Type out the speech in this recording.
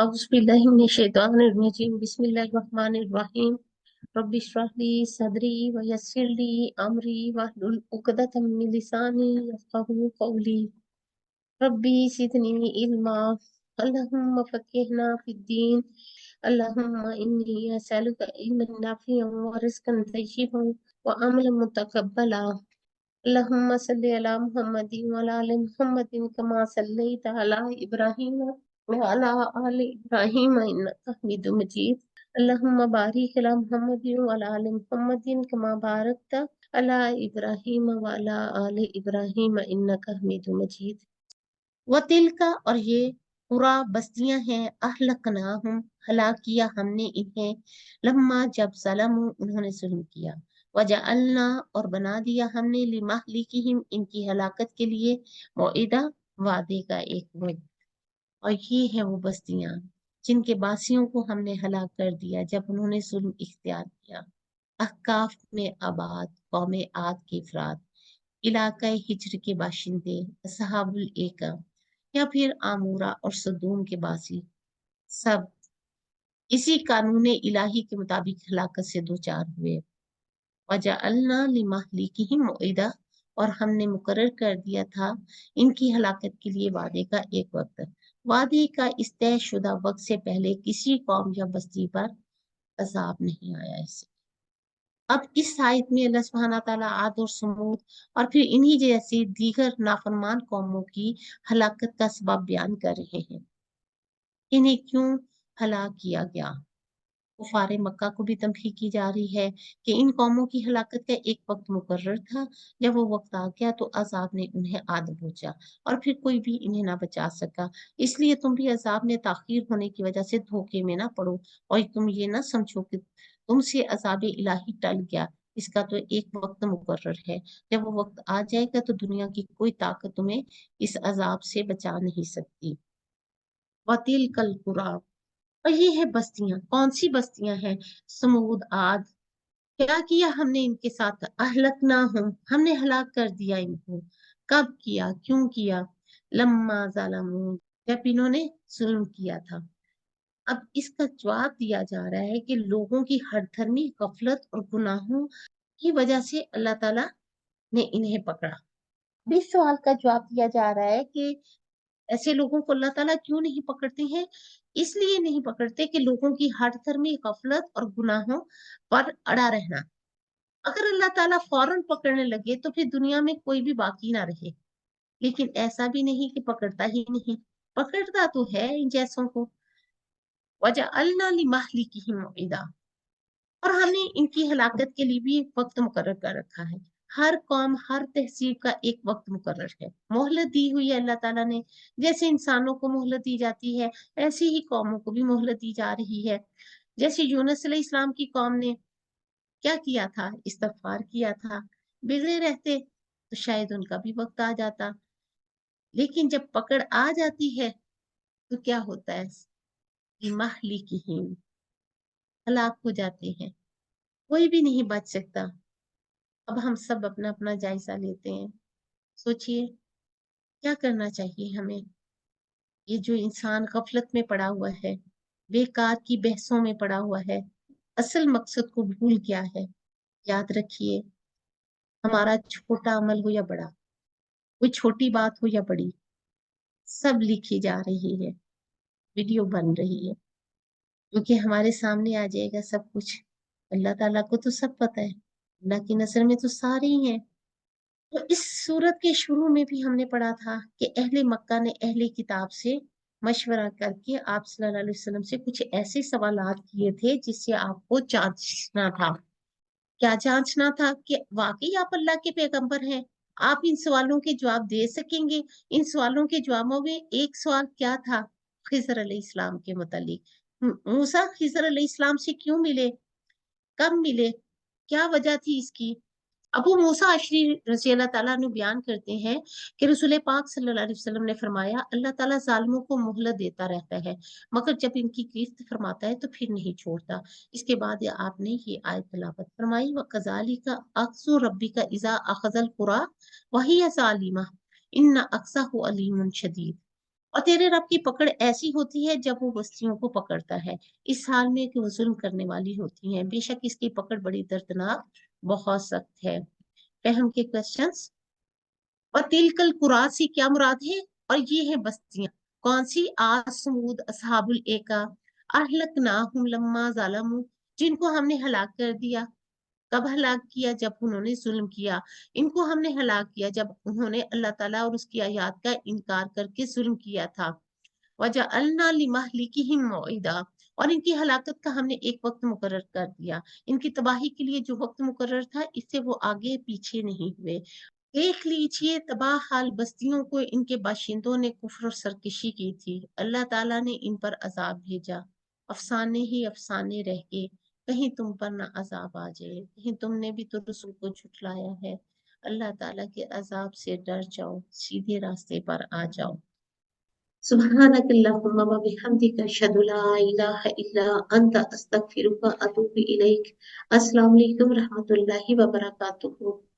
औज़ुबिल्लाहिमिनश्शैतानिर्रजीम बिस्मिल्लाहिर्रहमानिर्रहीम रब्बि इश्रह ली सदरी व यस्सिर ली अमरी वहलुल उक़दतम मिन लिसानी यफ़क़हू क़ौली रब्बी ज़िदनी इल्मा अल्लाहुम्मा फ़क़्हिना फ़िद्दीन अल्लाहुम्मा इन्नी असअलुका इल्मन नाफ़िअन व रिज़्क़न तय्यिबन व अमलन मुतक़ब्बला अल्लाहुम्मा सल्लि अला मुहम्मदिन व अला आलि मुहम्मदिन कमा सल्लैता अला इब्राहीम व अला आलि इब्राहीम इन्नका हमीदुम मजीद अल्लाहुम्मा बारिक अला मुहम्मदिन व अला आलि मुहम्मदिन कमा बारकता अला इब्राहीम व अला आलि इब्राहीम इन्नका हमीदुम मजीद। व तिल का और ये पूरा बस्तियां हैं अहलकनाहुम हलाक किया हमने इन्हें लम्मा जब ज़लमू उन्होंने जुल्म किया वजअलना और बना दिया हमने लिमहलिकिहिम इनकी हलाकत के लिए मौइदा वादे का एक वक्त। और ये है वो बस्तियां जिनके बासियों को हमने हलाक कर दिया जब उन्होंने जुल्म इख्तियार किया। अहकाफ में आबाद कौम आद के अफराद, इलाका हिज्र के बाशिंदे, असहाबुल एका या फिर आमूरा और सदूम के बासी, सब इसी कानून इलाही के मुताबिक हलाकत से दो चार हुए। वजअलना लिमहलिकिहिम मौइदा और हमने मुकर्रर कर दिया था इनकी हलाकत के लिए वादे का एक वक्त। वादे का इस तय शुदा वक्त से पहले किसी कौम या बस्ती पर अजाब नहीं आया। इससे अब इस आयत में अल्लाह सुब्हाना ताला आद और समूद और फिर इन्हीं जैसी दीगर नाफरमान कौमों की हलाकत का सबब बयान कर रहे हैं। इन्हें क्यों हलाक किया गया। कुफारे मक्का को भी तंबीह की जा रही है कि इन कौमों की हलाकत का एक वक्त मुकर्रर था। जब वो वक्त आ गया तो अजाब ने उन्हें आद पहुंचा और फिर कोई भी इन्हें ना बचा सका। इसलिए तुम भी अजाब में ताखीर होने की वजह से धोखे में ना पड़ो और तुम ये ना समझो कि तुमसे अजाब इलाही टल गया। इसका तो एक वक्त मुकर्रर है। जब वो वक्त आ जाएगा तो दुनिया की कोई ताकत तुम्हें इस अजाब से बचा नहीं सकती। वतिल कल कुरा और ये है बस्तियां, कौन सी बस्तियां हैं? समूद आद। क्या किया हमने इनके साथ? अहलकना हूं, हमने हलाक कर दिया इनको। कब किया, क्यों किया? लम्मा ज़लमू, जब इन्होंने जुल्म किया था। अब इसका जवाब दिया जा रहा है कि लोगों की हठधर्मी गफलत और गुनाहों की वजह से अल्लाह ताला ने इन्हें पकड़ा। अब इस सवाल का जवाब दिया जा रहा है कि ऐसे लोगों को अल्लाह ताला क्यों नहीं पकड़ते हैं? इसलिए नहीं पकड़ते कि लोगों की हठधर्मी गफलत और गुनाहों पर अड़ा रहना। अगर अल्लाह ताला फौरन पकड़ने लगे तो फिर दुनिया में कोई भी बाकी ना रहे। लेकिन ऐसा भी नहीं कि पकड़ता ही नहीं, पकड़ता तो है इन जैसों को। वजअलना लिमहलिकिहिम मौइदा और हमने इनकी हलाकत के लिए भी एक वक्त मुकर्रर कर रखा है। हर कौम हर तहसीब का एक वक्त मुकर्रर है, मोहलत दी हुई है अल्लाह ताला ने। जैसे इंसानों को मोहलत दी जाती है ऐसी ही कौमों को भी मोहलत दी जा रही है। जैसे यूनुस अलैहिस्सलाम की कौम ने क्या किया था? इस्तगफार किया था। बिगड़े रहते तो शायद उनका भी वक्त आ जाता। लेकिन जब पकड़ आ जाती है तो क्या होता है? लिमहलिकिहिम, हलाक हो जाते हैं, कोई भी नहीं बच सकता। अब हम सब अपना अपना जायजा लेते हैं। सोचिए क्या करना चाहिए हमें? ये जो इंसान गफलत में पड़ा हुआ है, बेकार की बहसों में पड़ा हुआ है, असल मकसद को भूल गया है। याद रखिए, हमारा छोटा अमल हो या बड़ा, कोई छोटी बात हो या बड़ी, सब लिखी जा रही है, वीडियो बन रही है, क्योंकि हमारे सामने आ जाएगा सब कुछ। अल्लाह ताला को तो सब पता है, अल्लाह की नजर में तो सारे ही हैं। तो इस सूरत के शुरू में भी हमने पढ़ा था कि अहले मक्का ने अहले किताब से मशवरा करके आप सल्लल्लाहु अलैहि वसल्लम से कुछ ऐसे सवालात किए थे जिससे आपको जांचना था। क्या जांचना था? कि वाकई आप अल्लाह के पैगंबर हैं, आप इन सवालों के जवाब दे सकेंगे। इन सवालों के जवाबों में एक सवाल क्या था? खिजर अलैहिस्सलाम के मुतालिक। मूसा खिजर अलैहिस्सलाम से क्यों मिले, कब मिले, क्या वजह थी इसकी? अबू मूसा अशरी रज़ी अल्लाह ताला अन्हु बयान करते हैं कि रसूल पाक सल्लल्लाहु अलैहि वसल्लम ने फरमाया, अल्लाह ताला जालिमों को मोहलत देता रहता है मगर जब इनकी गिरफ्त फरमाता है तो फिर नहीं छोड़ता। इसके बाद आपने ये आयत तिलावत फरमाई, व कज़ालिका अख्ज़ु रब्बिका इज़ा अख़ज़ल क़ुरा व हिय ज़ालिमा इन्न अख़ज़हु अलीमुन शदीद। اور تیرے رب کی پکڑ ایسی ہوتی ہے جب وہ بستیوں کو پکڑتا ہے اس حال میں کہ وہ ظلم کرنے والی ہوتی ہیں، بے شک اس کی پکڑ بڑی دردناک، بہت سخت ہے۔ فہم کے کوشچنس۔ اور تلکل قرآن سے کیا مراد ہے؟ اور یہ ہیں بستیاں کون سی؟ آد، سمود، اصحاب الایکا، اہلکناہم لما ظلموا، جن کو ہم نے ہلاک کر دیا۔ کب ہلاک کیا؟ جب انہوں نے ظلم کیا۔ ان کو ہم نے ہلاک کیا جب انہوں نے اللہ تعالیٰ اور اس کی آیات کا انکار کر کے ظلم کیا تھا۔ وَجَعَلْنَا لِمَهْلِكِهِمْ مَوْعِدًا، اور ان کی ہلاکت کا ہم نے ایک وقت مقرر کر دیا۔ ان کی تباہی کے لیے جو وقت مقرر تھا اس سے وہ آگے پیچھے نہیں ہوئے۔ دیکھ لیجئے تباہ حال بستیوں کو ان کے باشندوں نے کفر اور سرکشی کی تھی، اللہ تعالیٰ نے ان پر عذاب بھیجا، افسانے ہی افسانے رہ گئے، کہیں تم پر نہ عذاب آ جائے، کہیں تم نے بھی تو رسول کو جھٹلایا ہے۔ اللہ تعالیٰ کے عذاب سے ڈر جاؤ، سیدھے راستے پر آ جاؤ۔ سبحانک اللہم و بحمدک، اشہد لا الہ الا انت، استغفرک و اتوب الیک۔ السلام علیکم رحمۃ اللہ وبرکاتہ۔